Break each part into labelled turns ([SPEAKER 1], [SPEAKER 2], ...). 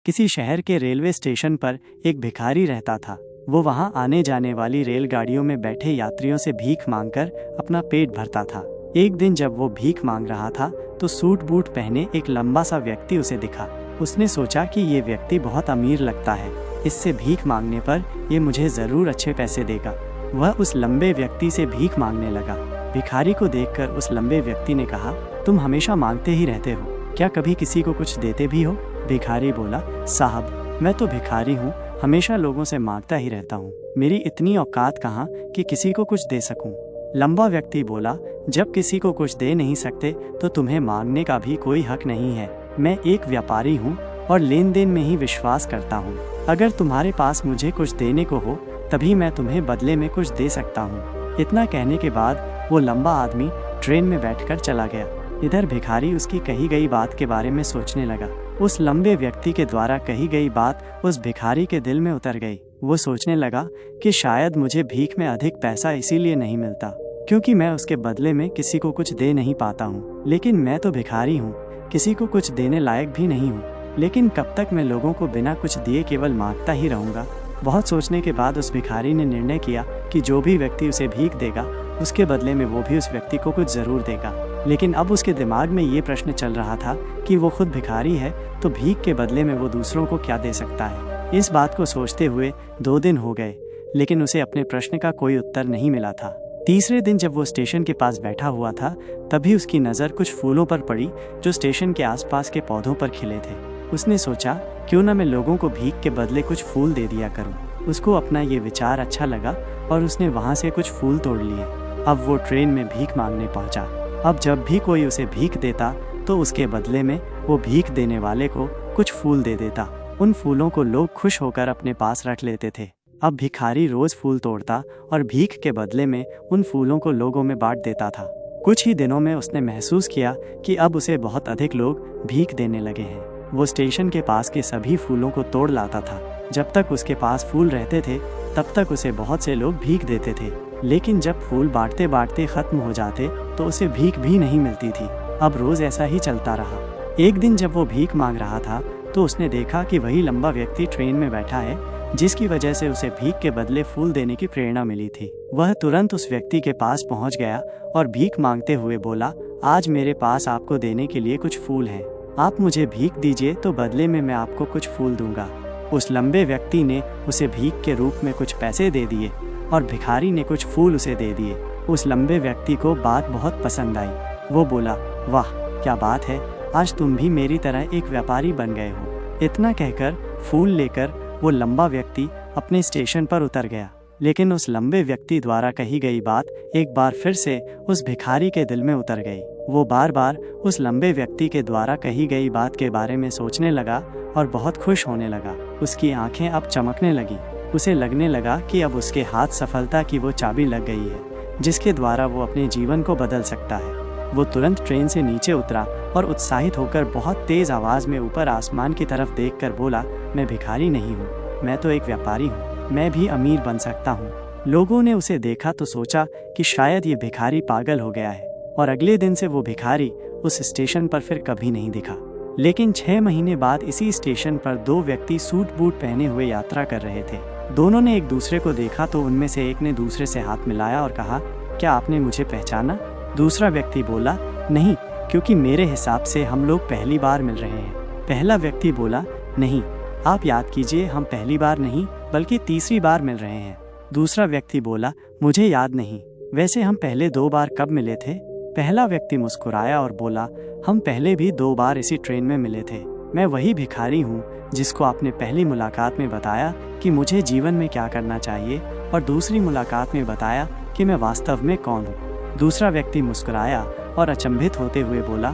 [SPEAKER 1] किसी शहर के रेलवे स्टेशन पर एक भिखारी रहता था। वो वहाँ आने जाने वाली रेलगाड़ियों में बैठे यात्रियों से भीख मांगकर अपना पेट भरता था। एक दिन जब वो भीख मांग रहा था तो सूट बूट पहने एक लंबा सा व्यक्ति उसे दिखा। उसने सोचा कि ये व्यक्ति बहुत अमीर लगता है, इससे भीख मांगने पर ये मुझे ज़रूर अच्छे पैसे देगा। वह उस लंबे व्यक्ति से भीख मांगने लगा। भिखारी को देखकर उस लंबे व्यक्ति ने कहा, तुम हमेशा मांगते ही रहते हो, क्या कभी किसी को कुछ देते भी हो? भिखारी बोला, साहब मैं तो भिखारी हूँ, हमेशा लोगों से मांगता ही रहता हूँ, मेरी इतनी औकात कहाँ कि किसी को कुछ दे सकूँ। लंबा व्यक्ति बोला, जब किसी को कुछ दे नहीं सकते तो तुम्हें मांगने का भी कोई हक नहीं है। मैं एक व्यापारी हूँ और लेन देन में ही विश्वास करता हूँ। अगर तुम्हारे पास मुझे कुछ देने को हो तभी मैं तुम्हें बदले में कुछ दे सकता हूँ। इतना कहने के बाद वो लंबा आदमी ट्रेन में बैठकर चला गया। इधर भिखारी उसकी कही गई बात के बारे में सोचने लगा। उस लंबे व्यक्ति के द्वारा कही गई बात उस भिखारी के दिल में उतर गई। वो सोचने लगा कि शायद मुझे भीख में अधिक पैसा इसीलिए नहीं मिलता क्योंकि मैं उसके बदले में किसी को कुछ दे नहीं पाता हूँ। लेकिन मैं तो भिखारी हूँ, किसी को कुछ देने लायक भी नहीं हूँ। लेकिन कब तक मैं लोगों को बिना कुछ दिए केवल मांगता ही रहूँगा। बहुत सोचने के बाद उस भिखारी ने निर्णय किया कि जो भी व्यक्ति उसे भीख देगा उसके बदले में वो भी उस व्यक्ति को कुछ ज़रूर देगा। लेकिन अब उसके दिमाग में ये प्रश्न चल रहा था कि वो खुद भिखारी है तो भीख के बदले में वो दूसरों को क्या दे सकता है। इस बात को सोचते हुए 2 दिन हो गए लेकिन उसे अपने प्रश्न का कोई उत्तर नहीं मिला था। तीसरे दिन जब वो स्टेशन के पास बैठा हुआ था तभी उसकी नज़र कुछ फूलों पर पड़ी जो स्टेशन के आसपास के पौधों पर खिले थे। उसने सोचा, क्यों ना मैं लोगों को भीख के बदले कुछ फूल दे दिया करूं। उसको अपना ये विचार अच्छा लगा और उसने वहाँ से कुछ फूल तोड़ लिए। अब वो ट्रेन में भीख मांगने पहुँचा। अब जब भी कोई उसे भीख देता तो उसके बदले में वो भीख देने वाले को कुछ फूल दे देता। उन फूलों को लोग खुश होकर अपने पास रख लेते थे। अब भिखारी रोज़ फूल तोड़ता और भीख के बदले में उन फूलों को लोगों में बांट देता था। कुछ ही दिनों में उसने महसूस किया कि अब उसे बहुत अधिक लोग भीख देने लगे हैं। वो स्टेशन के पास के सभी फूलों को तोड़ लाता था। जब तक उसके पास फूल रहते थे तब तक उसे बहुत से लोग भीख देते थे। लेकिन जब फूल बांटते बांटते ख़त्म हो जाते तो उसे भीख भी नहीं मिलती थी। अब रोज़ ऐसा ही चलता रहा। एक दिन जब वो भीख मांग रहा था तो उसने देखा कि वही लंबा व्यक्ति ट्रेन में बैठा है जिसकी वजह से उसे भीख के बदले फूल देने की प्रेरणा मिली थी। वह तुरंत उस व्यक्ति के पास पहुंच गया और भीख मांगते हुए बोला, आज मेरे पास आपको देने के लिए कुछ फूल हैं। आप मुझे भीख दीजिए तो बदले में मैं आपको कुछ फूल दूंगा। उस लंबे व्यक्ति ने उसे भीख के रूप में कुछ पैसे दे दिए और भिखारी ने कुछ फूल उसे दे दिए। उस लंबे व्यक्ति को बात बहुत पसंद आई। वो बोला, वाह क्या बात है, आज तुम भी मेरी तरह एक व्यापारी बन गए हो। इतना कहकर फूल लेकर वो लंबा व्यक्ति अपने स्टेशन पर उतर गया। लेकिन उस लंबे व्यक्ति द्वारा कही गई बात एक बार फिर से उस भिखारी के दिल में उतर गई। वो बार बार उस लंबे व्यक्ति के द्वारा कही गई बात के बारे में सोचने लगा और बहुत खुश होने लगा। उसकी आंखें अब चमकने लगी। उसे लगने लगा कि अब उसके हाथ सफलता की वो चाबी लग गई है जिसके द्वारा वो अपने जीवन को बदल सकता है। वो तुरंत ट्रेन से नीचे उतरा और उत्साहित होकर बहुत तेज़ आवाज़ में ऊपर आसमान की तरफ देखकर बोला, मैं भिखारी नहीं हूँ, मैं तो एक व्यापारी हूँ, मैं भी अमीर बन सकता हूँ। लोगों ने उसे देखा तो सोचा कि शायद ये भिखारी पागल हो गया है और अगले दिन से वो भिखारी उस स्टेशन पर फिर कभी नहीं दिखा। लेकिन 6 महीने बाद इसी स्टेशन पर 2 व्यक्ति सूट बूट पहने हुए यात्रा कर रहे थे। दोनों ने एक दूसरे को देखा तो उनमें से एक ने दूसरे से हाथ मिलाया और कहा, क्या आपने मुझे पहचाना? दूसरा व्यक्ति बोला, नहीं, क्योंकि मेरे हिसाब से हम लोग पहली बार मिल रहे हैं। पहला व्यक्ति बोला, नहीं, आप याद कीजिए, हम पहली बार नहीं बल्कि तीसरी बार मिल रहे हैं। दूसरा व्यक्ति बोला, मुझे याद नहीं, वैसे हम पहले 2 बार कब मिले थे? पहला व्यक्ति मुस्कुराया और बोला, हम पहले भी 2 बार इसी ट्रेन में मिले थे। मैं वही भिखारी हूँ जिसको आपने पहली मुलाकात में बताया कि मुझे जीवन में क्या करना चाहिए और दूसरी मुलाकात में बताया कि मैं वास्तव में कौन हूँ। दूसरा व्यक्ति मुस्कुराया और अचंभित होते हुए बोला,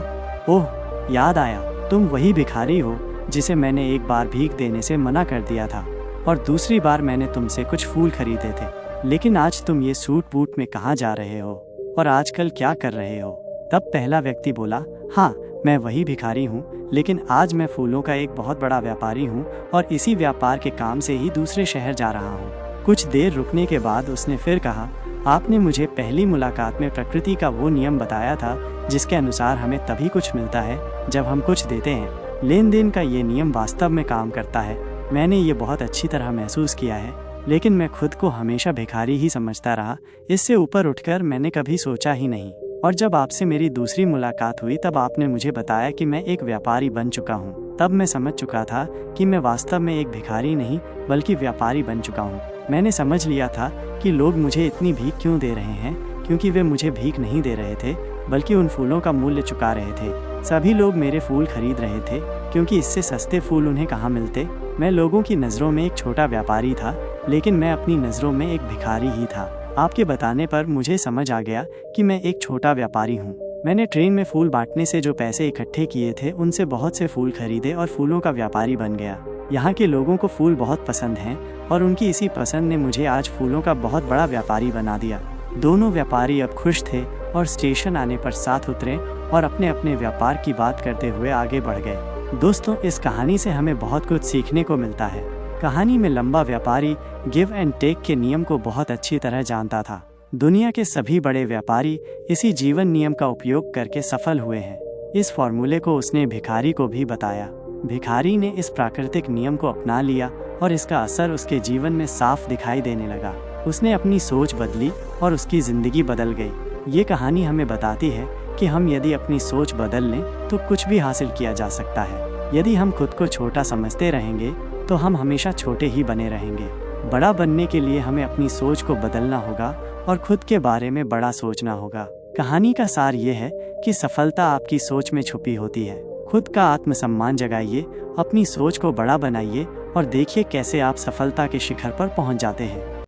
[SPEAKER 1] ओह याद आया, तुम वही भिखारी हो जिसे मैंने एक बार भीख देने से मना कर दिया था और दूसरी बार मैंने तुमसे कुछ फूल खरीदे थे। लेकिन आज तुम ये सूट बूट में कहाँ जा रहे हो और आजकल क्या कर रहे हो? तब पहला व्यक्ति बोला, हाँ मैं वही भिखारी हूँ, लेकिन आज मैं फूलों का एक बहुत बड़ा व्यापारी हूँ और इसी व्यापार के काम से ही दूसरे शहर जा रहा हूँ। कुछ देर रुकने के बाद उसने फिर कहा, आपने मुझे पहली मुलाकात में प्रकृति का वो नियम बताया था जिसके अनुसार हमें तभी कुछ मिलता है जब हम कुछ देते हैं। लेन देन का ये नियम वास्तव में काम करता है। मैंने ये बहुत अच्छी तरह महसूस किया है, लेकिन मैं खुद को हमेशा भिखारी ही समझता रहा। इससे ऊपर उठकर मैंने कभी सोचा ही नहीं। और जब आपसे मेरी दूसरी मुलाकात हुई तब आपने मुझे बताया कि मैं एक व्यापारी बन चुका हूँ। तब मैं समझ चुका था कि मैं वास्तव में एक भिखारी नहीं बल्कि व्यापारी बन चुका हूँ। मैंने समझ लिया था कि लोग मुझे इतनी भीख क्यों दे रहे हैं, क्योंकि वे मुझे भीख नहीं दे रहे थे बल्कि उन फूलों का मूल्य चुका रहे थे। सभी लोग मेरे फूल खरीद रहे थे क्योंकि इससे सस्ते फूल उन्हें कहाँ मिलते। मैं लोगों की नज़रों में एक छोटा व्यापारी था, लेकिन मैं अपनी नज़रों में एक भिखारी ही था। आपके बताने पर मुझे समझ आ गया कि मैं एक छोटा व्यापारी हूँ। मैंने ट्रेन में फूल बांटने से जो पैसे इकट्ठे किए थे उनसे बहुत से फूल खरीदे और फूलों का व्यापारी बन गया। यहाँ के लोगों को फूल बहुत पसंद हैं और उनकी इसी पसंद ने मुझे आज फूलों का बहुत बड़ा व्यापारी बना दिया। दोनों व्यापारी अब खुश थे और स्टेशन आने पर साथ उतरे और अपने अपने व्यापार की बात करते हुए आगे बढ़ गए। दोस्तों, इस कहानी से हमें बहुत कुछ सीखने को मिलता है। कहानी में लंबा व्यापारी गिव एंड टेक के नियम को बहुत अच्छी तरह जानता था। दुनिया के सभी बड़े व्यापारी इसी जीवन नियम का उपयोग करके सफल हुए हैं। इस फॉर्मूले को उसने भिखारी को भी बताया। भिखारी ने इस प्राकृतिक नियम को अपना लिया और इसका असर उसके जीवन में साफ दिखाई देने लगा। उसने अपनी सोच बदली और उसकी जिंदगी बदल गई। ये कहानी हमें बताती है कि हम यदि अपनी सोच बदल लें तो कुछ भी हासिल किया जा सकता है। यदि हम खुद को छोटा समझते रहेंगे तो हम हमेशा छोटे ही बने रहेंगे। बड़ा बनने के लिए हमें अपनी सोच को बदलना होगा और खुद के बारे में बड़ा सोचना होगा। कहानी का सार ये है कि सफलता आपकी सोच में छुपी होती है। खुद का आत्मसम्मान जगाइए, अपनी सोच को बड़ा बनाइए और देखिए कैसे आप सफलता के शिखर पर पहुंच जाते हैं।